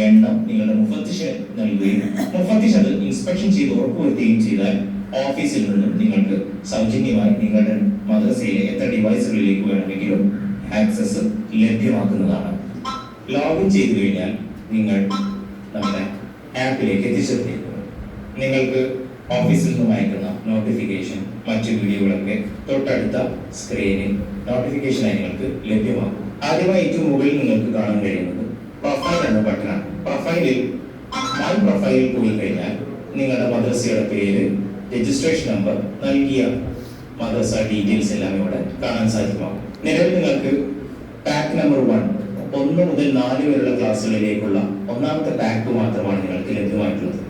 എണ്ണം നിങ്ങളുടെ മുഫത്തിഷ് നൽകുകയും മുഫത്തിഷ് അത് ഇൻസ്പെക്ഷൻ ചെയ്ത് ഉറപ്പുവരുത്തുകയും ചെയ്താൽ ഓഫീസിൽ നിന്നും നിങ്ങൾക്ക് സൗജന്യമായി നിങ്ങളുടെ മദ്രസയിലെ എത്ര ഡിവൈസുകളിലേക്ക് വേണമെങ്കിലും ആക്സസ് ലഭ്യമാക്കുന്നതാണ്. ലോഗിൻ ചെയ്തു കഴിഞ്ഞാൽ നിങ്ങൾ നമ്മുടെ ആപ്പിലേക്ക് എത്തിച്ചേർന്നിരിക്കുന്നു. നിങ്ങൾക്ക് ഓഫീസിൽ നിന്നും അയക്കുന്ന നോട്ടിഫിക്കേഷൻ മറ്റു വീഡിയോകളൊക്കെ തൊട്ടടുത്ത സ്ക്രീനിൽ നോട്ടിഫിക്കേഷനായി നിങ്ങൾക്ക് ലഭ്യമാകും. ആദ്യമായി ഏറ്റവും മുകളിൽ നിങ്ങൾക്ക് കാണാൻ കഴിയുന്നത് പ്രൊഫൈൽ എന്ന ബട്ടണാണ്. പ്രൊഫൈലിൽ മൈ പ്രൊഫൈലിൽ പോയി കഴിഞ്ഞാൽ നിങ്ങളുടെ മദ്രസയുടെ പേര്, രജിസ്ട്രേഷൻ നമ്പർ, നൽകിയ മദ്രസ ഡീറ്റെയിൽസ് എല്ലാം ഇവിടെ കാണാൻ സാധ്യമാകും. നിലവിൽ നിങ്ങൾക്ക് പാക്ക് നമ്പർ 1 മുതൽ 4 വരെയുള്ള ക്ലാസ്സുകളിലേക്കുള്ള 1ാമത്തെ പാക്ക് മാത്രമാണ് നിങ്ങൾക്ക് ലഭ്യമായിട്ടുള്ളത്.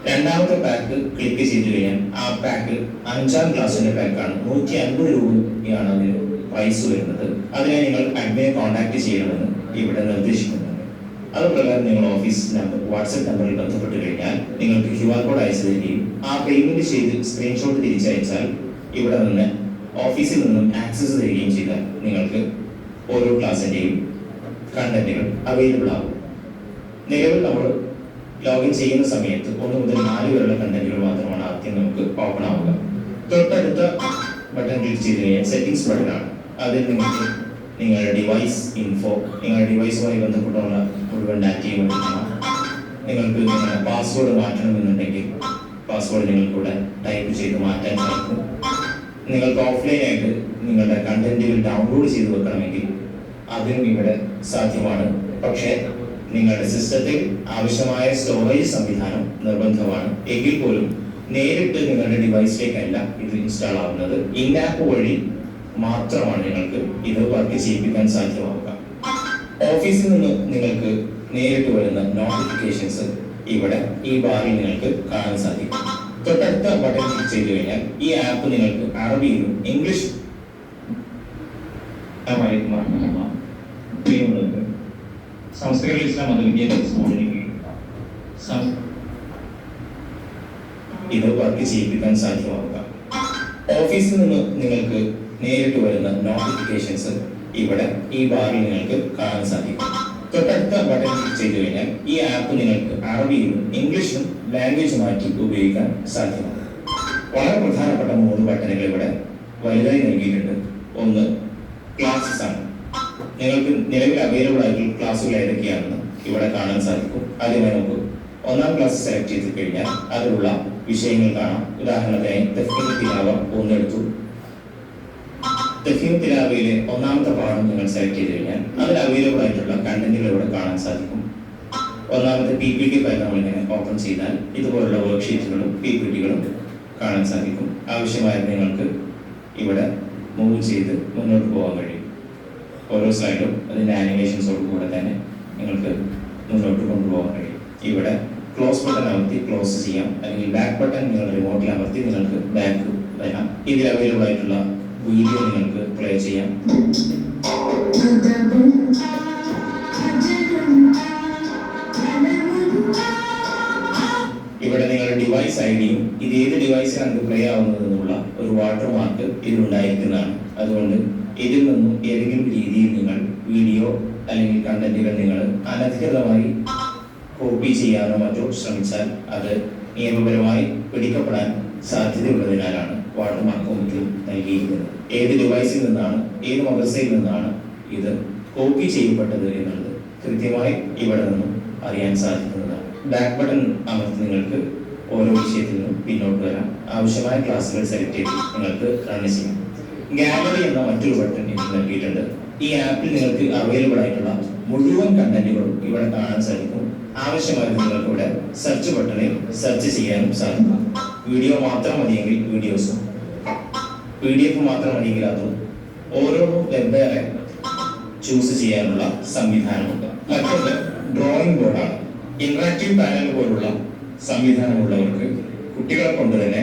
2ാമത്തെ പാക്ക് ക്ലിക്ക് ചെയ്തു കഴിഞ്ഞാൽ ആ പാക്ക് 5ാം ക്ലാസ്സിന്റെ പാക്കാണ്. 150 രൂപയാണ് അതിന് പ്രൈസ് വരുന്നത്. അതിനെ നിങ്ങൾ അഡ്മിനെ കോൺടാക്ട് ചെയ്യണമെന്ന് ഇവിടെ നിർദ്ദേശിക്കുന്നുണ്ട്. അതുപ്രകാരം നിങ്ങൾ ഓഫീസ് നമ്പർ വാട്സ്ആപ്പ് നമ്പറിൽ ബന്ധപ്പെട്ട് കഴിഞ്ഞാൽ നിങ്ങൾക്ക് QR കോഡ് അയച്ചു തരികയും ആ പേയ്മെന്റ് ചെയ്ത് സ്ക്രീൻഷോട്ട് തിരിച്ചയച്ചാൽ ഇവിടെ നിന്ന് ഓഫീസിൽ നിന്നും ആക്സസ് തരികയും ചെയ്താൽ നിങ്ങൾക്ക് ഓരോ ക്ലാസ്സിന്റെയും കണ്ടന്റുകൾ അവൈലബിൾ ആകും. നിലവിൽ നമ്മൾ ലോഗിൻ ചെയ്യുന്ന സമയത്ത് 1 മുതൽ 4 വരെയുള്ള കണ്ടന്റുകൾ മാത്രമാണ് ആദ്യം നമുക്ക് ഓപ്പൺ ആവുക. തൊട്ടടുത്ത ബട്ടൺ ക്ലിക്ക് ചെയ്ത് കഴിഞ്ഞാൽ സെറ്റിംഗ്സ് ബട്ടണാണ്. അതിൽ നിങ്ങൾക്ക് നിങ്ങളുടെ ഡിവൈസ് ഇൻഫോ, നിങ്ങളുടെ ഡിവൈസുമായി ബന്ധപ്പെട്ടുള്ള മുഴുവൻ ഡാറ്റയും എടുക്കണം. നിങ്ങൾക്ക് നിങ്ങളുടെ പാസ്വേഡ് മാറ്റണമെന്നുണ്ടെങ്കിൽ പാസ്വേഡ് നിങ്ങൾക്കിവിടെ ടൈപ്പ് ചെയ്ത് മാറ്റാൻ സാധിക്കും. നിങ്ങൾക്ക് ഓഫ്ലൈനായിട്ട് നിങ്ങളുടെ കണ്ടന്റുകൾ ഡൗൺലോഡ് ചെയ്ത് വെക്കണമെങ്കിൽ അതിനും ഇവിടെ സാധ്യമാണ്. പക്ഷേ നിങ്ങളുടെ സിസ്റ്റത്തിൽ ആവശ്യമായ സ്റ്റോറേജ് സംവിധാനം നിർബന്ധമാണ്. എങ്കിൽ പോലും നേരിട്ട് നിങ്ങളുടെ ഡിവൈസിലേക്കല്ല ഇത് ഇൻസ്റ്റാൾ ആവുന്നത്. ഇൻ ആപ്പ് വഴി മാത്രമാണ് നിങ്ങൾക്ക് ഇത് വർക്ക് ചെയ്യിപ്പിക്കാൻ സാധ്യമാവുക. ഓഫീസിൽ നിന്ന് നിങ്ങൾക്ക് നേരിട്ട് വരുന്ന നോട്ടിഫിക്കേഷൻസ് ഇവിടെ ഈ ബാറിൽ നിങ്ങൾക്ക് കാണാൻ സാധിക്കും. തൊട്ടടുത്ത ബട്ടൺ ക്ലിക്ക് ചെയ്തു കഴിഞ്ഞാൽ ഈ ആപ്പ് നിങ്ങൾക്ക് അറബിയിലും ഇംഗ്ലീഷ് സംസ്ഥകൾ ഇസ്ലാം മത വിദ്യാഭ്യാസ ബോർഡിലേക്ക് ഇത് വർക്ക് ചെയ്യിപ്പിക്കാൻ സാധ്യമാവുക. ഓഫീസിൽ നിന്ന് നിങ്ങൾക്ക് നേരിട്ട് വരുന്ന നോട്ടിഫിക്കേഷൻസ് ഇവിടെ ഈ ബാറിൽ നിങ്ങൾക്ക് കാണാൻ സാധിക്കും. തൊട്ടടുത്ത ബട്ടൺ ക്ലിക്ക് ചെയ്തു കഴിഞ്ഞാൽ ഈ ആപ്പ് നിങ്ങൾക്ക് അറബിയിലും ഇംഗ്ലീഷും ലാംഗ്വേജ് മാറ്റി ഉപയോഗിക്കാൻ സാധ്യമാണ്. വളരെ പ്രധാനപ്പെട്ട 3 ബട്ടണുകൾ ഇവിടെ വലുതായി നൽകിയിട്ടുണ്ട്. ഒന്ന് ക്ലാസ്സസ് ആണ്. നിങ്ങൾക്ക് നിലവിൽ അവൈലബിൾ ആയിട്ടുള്ള ക്ലാസ്സുകൾ ഏതൊക്കെയാണെന്ന് ഇവിടെ കാണാൻ സാധിക്കും. ആദ്യമായി നമുക്ക് 1ാം ക്ലാസ് സെലക്ട് ചെയ്ത് കഴിഞ്ഞാൽ അതിലുള്ള വിഷയങ്ങൾ കാണാം. ഉദാഹരണത്തിന് തഫ്ഹീം തിലാവ 1 എടുത്തു. തഫ്ഹീം തിലാവയിലെ 1ാമത്തെ പാഠം നിങ്ങൾ സെലക്ട് ചെയ്ത് കഴിഞ്ഞാൽ അതിൽ അവൈലബിൾ ആയിട്ടുള്ള കണ്ടന്റുകൾ ഇവിടെ കാണാൻ സാധിക്കും. 1ാമത്തെ PPT ഫയൽ നമ്മൾ ഇങ്ങനെ ഓപ്പൺ ചെയ്താൽ ഇതുപോലുള്ള വർക്ക്ഷീറ്റുകളും PPTകളും കാണാൻ സാധിക്കും. ആവശ്യമായ നിങ്ങൾക്ക് ഇവിടെ മൂവ് ചെയ്ത് മുന്നോട്ട് പോകാൻ കഴിയും. ഓരോ സ്ലൈഡും അതിൻ്റെ ആനിമേഷൻസോട് കൂടെ തന്നെ നിങ്ങൾക്ക് മുന്നോട്ട് കൊണ്ടുപോകാൻ കഴിയും. ഇവിടെ ക്ലോസ് ബട്ടൺ അമർത്തി ക്ലോസ് ചെയ്യാം, അല്ലെങ്കിൽ ബാക്ക് ബട്ടൺ നിങ്ങൾ റിമോട്ടിൽ അമർത്തി നിങ്ങൾക്ക് ബാക്ക് വരാം. ഇതിൽ അവൈലബിൾ ആയിട്ടുള്ള വീഡിയോ നിങ്ങൾക്ക് പ്ലേ ചെയ്യാം. ഇവിടെ നിങ്ങളുടെ ഡിവൈസ് ഐഡിയും ഇത് ഏത് ഡിവൈസിലാണ് പ്ലേ ആവുന്നതെന്നുള്ള ഒരു വാട്ടർ മാർക്ക് ഇതിലുണ്ടായിരിക്കുന്നതാണ്. അതുകൊണ്ട് ഇതിൽ നിന്നും ഏതെങ്കിലും രീതിയിൽ നിങ്ങൾ വീഡിയോ അല്ലെങ്കിൽ കണ്ടന്റുകൾ നിങ്ങൾ അനധികൃതമായി കോപ്പി ചെയ്യാനോ മറ്റോ ശ്രമിച്ചാൽ അത് നിയമപരമായി പിടിക്കപ്പെടാൻ സാധ്യതയുള്ളതിനാലാണ് വാട്ടർ മാർക്ക് നമുക്ക് നൽകിയിരിക്കുന്നത്. ഏത് ഡിവൈസിൽ നിന്നാണ്, ഏത് മദ്രസയിൽ നിന്നാണ് ഇത് കോപ്പി ചെയ്യപ്പെട്ടത് എന്നുള്ളത് കൃത്യമായി ഇവിടെ നിന്നും അറിയാൻ സാധിക്കുന്നതാണ്. ബാക്ക് ബട്ടൺ അമർത്തി നിങ്ങൾക്ക് ഓരോ വിഷയത്തിൽ നിന്നും പിന്നോട്ട് വരാം. ആവശ്യമായ ക്ലാസ്സുകൾ സെലക്ട് ചെയ്ത് നിങ്ങൾക്ക് റൺ ചെയ്യാം. ഗാലറി എന്ന മറ്റൊരു ബട്ടൺ ഇതിൽ നൽകിയിട്ടുണ്ട്. ഈ ആപ്പിൽ നിങ്ങൾക്ക് അവൈലബിൾ ആയിട്ടുള്ള മുഴുവൻ കണ്ടന്റുകളും ഇവിടെ കാണാൻ സാധിക്കും. ആവശ്യമായി നിങ്ങൾക്ക് ഇവിടെ സെർച്ച് ബട്ടണിൽ സെർച്ച് ചെയ്യാനും സാധിക്കും. വീഡിയോ മാത്രം മതിയെങ്കിൽ വീഡിയോസും, PDF മാത്രം മതിയെങ്കിൽ അതും, ഓരോ വെവ്വേറെ ചൂസ് ചെയ്യാനുള്ള സംവിധാനമുണ്ട്. മറ്റൊന്ന് ഡ്രോയിങ് ബോർഡാണ്. ഇന്ററാക്റ്റീവ് പാനൽ പോലുള്ള സംവിധാനമുള്ളവർക്ക് കുട്ടികളെ കൊണ്ട് തന്നെ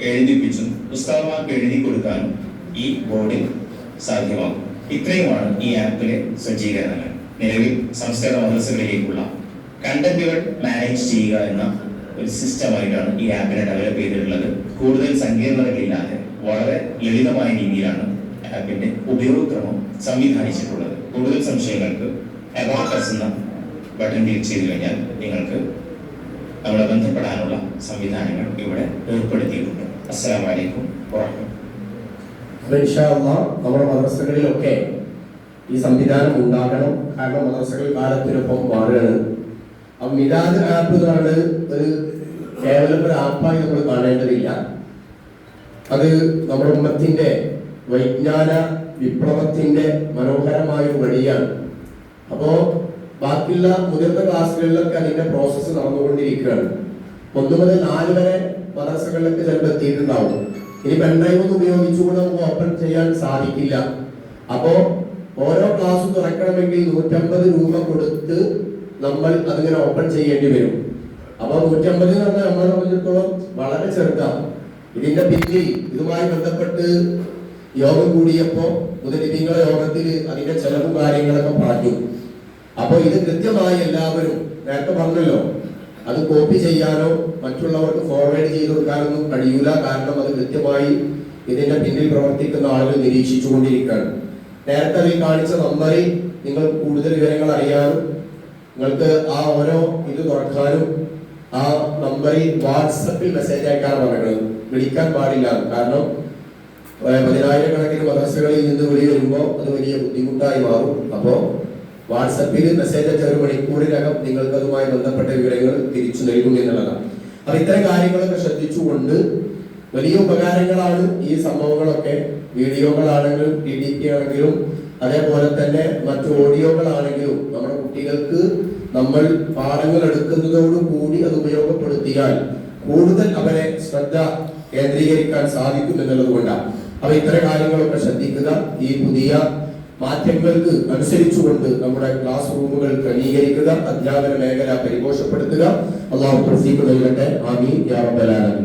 എഴുതിപ്പിച്ചും പുസ്തകമാക്കി എഴുതി കൊടുക്കാനും ഈ ബോർഡിൽ സാധ്യമാകും. ഇത്രയുമാണ് ഈ ആപ്പിലെ സജ്ജീകരണങ്ങൾ. നിലവിൽ സംസ്കൃത മദ്രസകളിലേക്കുള്ള കണ്ടന്റുകൾ മാനേജ് ചെയ്യുക എന്ന ഒരു സിസ്റ്റമായിട്ടാണ് ഈ ആപ്പിനെ ഡെവലപ്പ് ചെയ്തിട്ടുള്ളത്. കൂടുതൽ സങ്കീർണതകളില്ലാതെ വളരെ ലളിതമായ രീതിയിലാണ് ആപ്പിന്റെ ഉപയോഗക്രമം സംവിധാനിച്ചിട്ടുള്ളത്. കൂടുതൽ സംശയങ്ങൾക്ക് അബൌട്ട് അസ് എന്ന ബട്ടൺ ക്ലിക്ക് ചെയ്ത് കഴിഞ്ഞാൽ നിങ്ങൾക്ക് നമ്മളെ ബന്ധപ്പെടാനുള്ള സംവിധാനങ്ങൾ ഇവിടെ ഏർപ്പെടുത്തിയിട്ടുണ്ട്. അസ്സലാമു അലൈക്കും വറഹ്മത്തുള്ളാഹി. ഇൻഷാ അല്ലാഹ് നമ്മുടെ മദ്രസകളിലൊക്കെ ഈ സംവിധാനം ഉണ്ടാകണം. കാരണം മദ്രസകൾ കാലത്തിനൊപ്പം മാറുകയാണ്. അപ്പൊ മിലാദ് ആപ്പ് എന്ന് പറയുന്നത് ഒരു കേവലം ഒരു ആപ്പായി നമ്മൾ കാണേണ്ടതില്ല. അത് നമ്മുടെ ഉമ്മത്തിന്റെ വൈജ്ഞാന വിപ്ലവത്തിന്റെ മനോഹരമായ ഒരു വഴിയാണ്. അപ്പോ ബാക്കിയുള്ള മുതിർന്ന ക്ലാസ്സുകളിലൊക്കെ അതിന്റെ പ്രോസസ്സ് നടന്നുകൊണ്ടിരിക്കുകയാണ്. 1 മുതൽ 4 വരെ മദ്രസകളിലൊക്കെ ചിലപ്പോൾ എത്തിയിട്ടുണ്ടാവും. ഇനി പെൻഡ്രൈവ് ഒന്നും ഉപയോഗിച്ചുകൊണ്ട് നമുക്ക് ഓപ്പൺ ചെയ്യാൻ സാധിക്കില്ല. അപ്പോ ഓരോ ക്ലാസ് തുറക്കണമെങ്കിൽ 150 രൂപ കൊടുത്ത് നമ്മൾ അതിങ്ങനെ ഓപ്പൺ ചെയ്യേണ്ടി വരും. അപ്പൊ 150 എന്ന് പറഞ്ഞാൽ നമ്മളെ സംബന്ധിച്ചിടത്തോളം വളരെ ചെറുതാണ്. ഇതിന്റെ പിന്നിൽ ഇതുമായി ബന്ധപ്പെട്ട് യോഗം കൂടിയപ്പോ മുതലിങ്ങളെ യോഗത്തിൽ അതിന്റെ ചെലവും കാര്യങ്ങളൊക്കെ പറഞ്ഞു. അപ്പൊ ഇത് കൃത്യമായി എല്ലാവരും നേരത്തെ പറഞ്ഞല്ലോ, അത് കോപ്പി ചെയ്യാനോ മറ്റുള്ളവർക്ക് ഫോർവേഡ് ചെയ്ത് കൊടുക്കാനൊന്നും കഴിയൂല. കാരണം അത് കൃത്യമായി ഇതിന്റെ പിന്നിൽ പ്രവർത്തിക്കുന്ന ആളുകൾ നിരീക്ഷിച്ചു കൊണ്ടിരിക്കുകയാണ്. നേരത്തെ അതിൽ കാണിച്ച നമ്പറിൽ നിങ്ങൾക്ക് കൂടുതൽ വിവരങ്ങൾ അറിയാനും നിങ്ങൾക്ക് ആ ഓരോ ഇത് തുറക്കാനും ആ നമ്പറിൽ വാട്സപ്പിൽ മെസ്സേജ് അയക്കാൻ പറയുന്നത്. വിളിക്കാൻ പാടില്ല. കാരണം 10,000-കണക്കിന് മദ്രസകളിൽ നിന്ന് വിളി വരുമ്പോൾ അത് വലിയ ബുദ്ധിമുട്ടായി മാറും. അപ്പോൾ വാട്സപ്പിൽ മെസ്സേജ് അയച്ച 1 മണിക്കൂറിനകം നിങ്ങൾക്ക് അതുമായി ബന്ധപ്പെട്ട വിവരങ്ങൾ തിരിച്ചു നൽകും എന്നുള്ളതാണ്. അപ്പൊ ഇത്തരം കാര്യങ്ങളൊക്കെ ശ്രദ്ധിച്ചുകൊണ്ട് വലിയ ഉപകാരങ്ങളാണ് ഈ സംഭവങ്ങളൊക്കെ. വീഡിയോകളാണെങ്കിലും PDP ആണെങ്കിലും അതേപോലെ തന്നെ മറ്റു ഓഡിയോകളാണെങ്കിലും നമ്മുടെ കുട്ടികൾക്ക് നമ്മൾ പാഠങ്ങൾ എടുക്കുന്നതോടുകൂടി അത് ഉപയോഗപ്പെടുത്തിയാൽ കൂടുതൽ അവരെ ശ്രദ്ധ കേന്ദ്രീകരിക്കാൻ സാധിക്കും എന്നുള്ളത് കൊണ്ടാണ്. അപ്പൊ ഇത്തരം കാര്യങ്ങളൊക്കെ ശ്രദ്ധിക്കുക. ഈ പുതിയ മാറ്റങ്ങൾക്ക് അനുസരിച്ചുകൊണ്ട് നമ്മുടെ ക്ലാസ് റൂമുകൾ ക്രമീകരിക്കുക, അധ്യാപന മേഖല പരിപോഷപ്പെടുത്തുക. അല്ലാഹു തൗഫീഖ് നൽകട്ടെ. ആമീൻ യാ റബ്ബൽ ആലമീൻ.